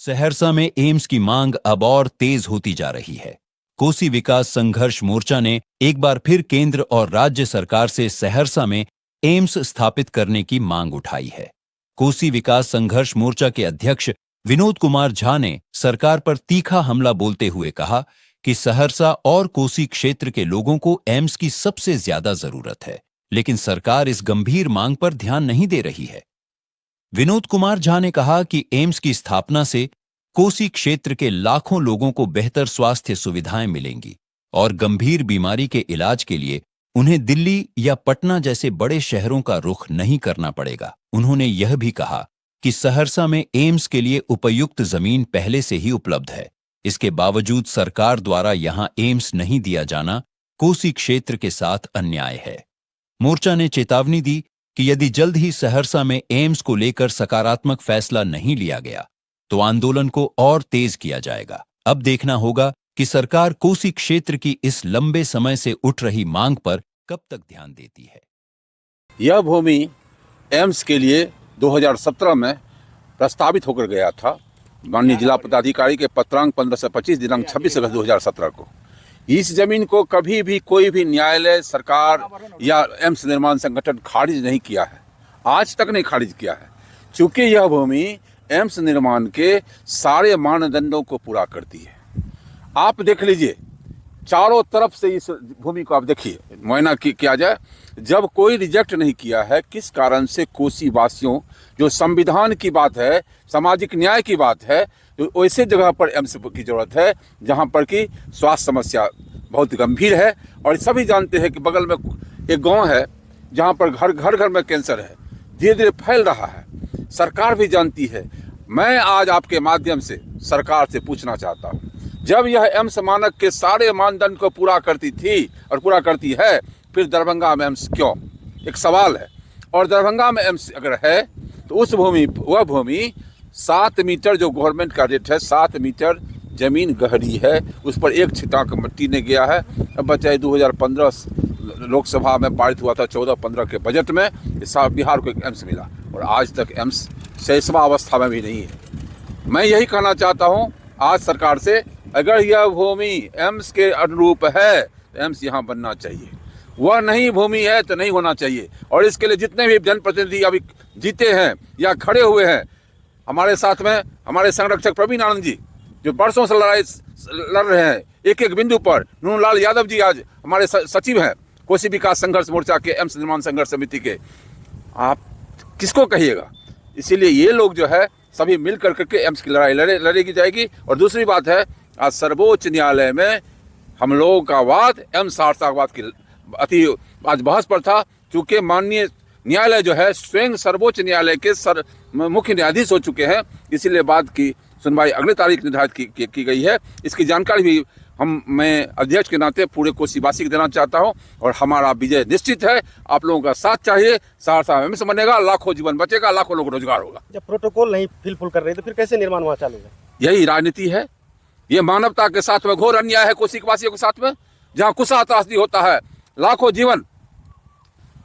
सहरसा में एम्स की मांग अब और तेज होती जा रही है। कोसी विकास संघर्ष मोर्चा ने एक बार फिर केंद्र और राज्य सरकार से सहरसा में एम्स स्थापित करने की मांग उठाई है। कोसी विकास संघर्ष मोर्चा के अध्यक्ष विनोद कुमार झा ने सरकार पर तीखा हमला बोलते हुए कहा कि सहरसा और कोसी क्षेत्र के लोगों को एम्स की सबसे ज्यादा जरूरत है, लेकिन सरकार इस गंभीर मांग पर ध्यान नहीं दे रही है। विनोद कुमार झा ने कहा कि एम्स की स्थापना से कोसी क्षेत्र के लाखों लोगों को बेहतर स्वास्थ्य सुविधाएं मिलेंगी और गंभीर बीमारी के इलाज के लिए उन्हें दिल्ली या पटना जैसे बड़े शहरों का रुख नहीं करना पड़ेगा। उन्होंने यह भी कहा कि सहरसा में एम्स के लिए उपयुक्त जमीन पहले से ही उपलब्ध है। इसके बावजूद सरकार द्वारा यहां एम्स नहीं दिया जाना कोसी क्षेत्र के साथ अन्याय है। मोर्चा ने चेतावनी दी कि यदि जल्द ही सहरसा में एम्स को लेकर सकारात्मक फैसला नहीं लिया गया तो आंदोलन को और तेज किया जाएगा। अब देखना होगा कि सरकार कोसी क्षेत्र की इस लंबे समय से उठ रही मांग पर कब तक ध्यान देती है। यह भूमि एम्स के लिए 2017 में प्रस्तावित होकर गया था माननीय जिला पदाधिकारी के पत्रांक 15 से 25 दिनांक 26 अगस्त 2017 को। इस जमीन को कभी भी कोई भी न्यायालय, सरकार या एम्स निर्माण संगठन खारिज नहीं किया है, आज तक नहीं खारिज किया है, क्योंकि यह भूमि एम्स निर्माण के सारे मानदंडों को पूरा करती है। आप देख लीजिए, चारों तरफ से इस भूमि को आप देखिए, मुआयना किया जाए। जब कोई रिजेक्ट नहीं किया है, किस कारण से कोसी वासियों, जो संविधान की बात है, सामाजिक न्याय की बात है, तो ऐसे जगह पर एम्स की जरूरत है जहां पर कि स्वास्थ्य समस्या बहुत गंभीर है। और सभी जानते हैं कि बगल में एक गांव है जहां पर घर घर में कैंसर है, धीरे धीरे फैल रहा है, सरकार भी जानती है। मैं आज आपके माध्यम से सरकार से पूछना चाहता हूं, जब यह एम्स मानक के सारे मानदंड को पूरा करती थी और पूरा करती है, फिर दरभंगा में एम्स क्यों? एक सवाल है। और दरभंगा में एम्स अगर है तो उस वह भूमि 7 मीटर जो गवर्नमेंट का रेट है, 7 मीटर जमीन गहरी है, उस पर एक छिटाक मिट्टी ने गया है। अब बचाए 2015 लोकसभा में पारित हुआ था 14-15 के बजट में, इस साल बिहार को एक एम्स मिला और आज तक एम्स शैशवा अवस्था में भी नहीं है। मैं यही कहना चाहता हूँ आज सरकार से, अगर यह भूमि एम्स के अनुरूप है तो एम्स यहाँ बनना चाहिए, वह नहीं भूमि है तो नहीं होना चाहिए। और इसके लिए जितने भी जनप्रतिनिधि अभी जीते हैं या खड़े हुए हैं, हमारे साथ में हमारे संरक्षक प्रवीण आनंद जी जो बरसों से लड़ाई लड़ रहे हैं एक एक बिंदु पर, नूनलाल यादव जी आज हमारे सचिव हैं कोसी विकास संघर्ष मोर्चा के, एम्स निर्माण संघर्ष समिति के, आप किसको कहिएगा? इसीलिए ये लोग जो है सभी मिल करके एम्स की लड़ाई लड़ेगी जाएगी। और दूसरी बात है, आज सर्वोच्च न्यायालय में हम लोगों का वाद एम्स सहरसावाद की आज बहस पर था, चूँकि माननीय न्यायालय जो है स्वयं सर्वोच्च न्यायालय के मुख्य न्यायाधीश हो चुके हैं, इसीलिए बात की सुनवाई अगली तारीख निर्धारित की गई है। इसकी जानकारी भी मैं अध्यक्ष के नाते पूरे कोसीवासी को देना चाहता हूं और हमारा विजय निश्चित है। आप लोगों का साथ चाहिए, सहरसा में एम्स बनेगा, लाखों जीवन बचेगा, लाखों लोग रोजगार होगा। जब प्रोटोकॉल नहीं फिलफुल कर रहे तो फिर कैसे निर्माण वहाँ चालू है? यही राजनीति है, ये मानवता के साथ में घोर अन्याय है। कोसीवासियों के साथ में जहाँ कुशा त्रासदी होता है, लाखों जीवन,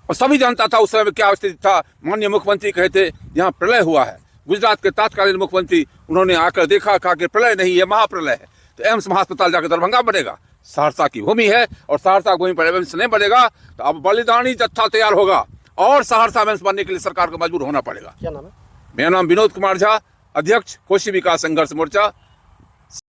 और सभी जानता था उस समय में क्या स्थिति था। माननीय मुख्यमंत्री कहे थे यहाँ प्रलय हुआ है, गुजरात के तत्कालीन मुख्यमंत्री उन्होंने आकर देखा, कहा कि प्रलय नहीं, ये महाप्रलय है, तो एम्स महाअस्पताल जाकर दरभंगा बनेगा। सहरसा की भूमि है और सहरसा भूमि पर एम्स नहीं बनेगा तो अब बलिदानी जत्था तैयार होगा और सहरसा में एम्स बनने के लिए सरकार को मजबूर होना पड़ेगा। क्या नाम है? मेरा नाम विनोद कुमार झा, अध्यक्ष कोसी विकास संघर्ष मोर्चा,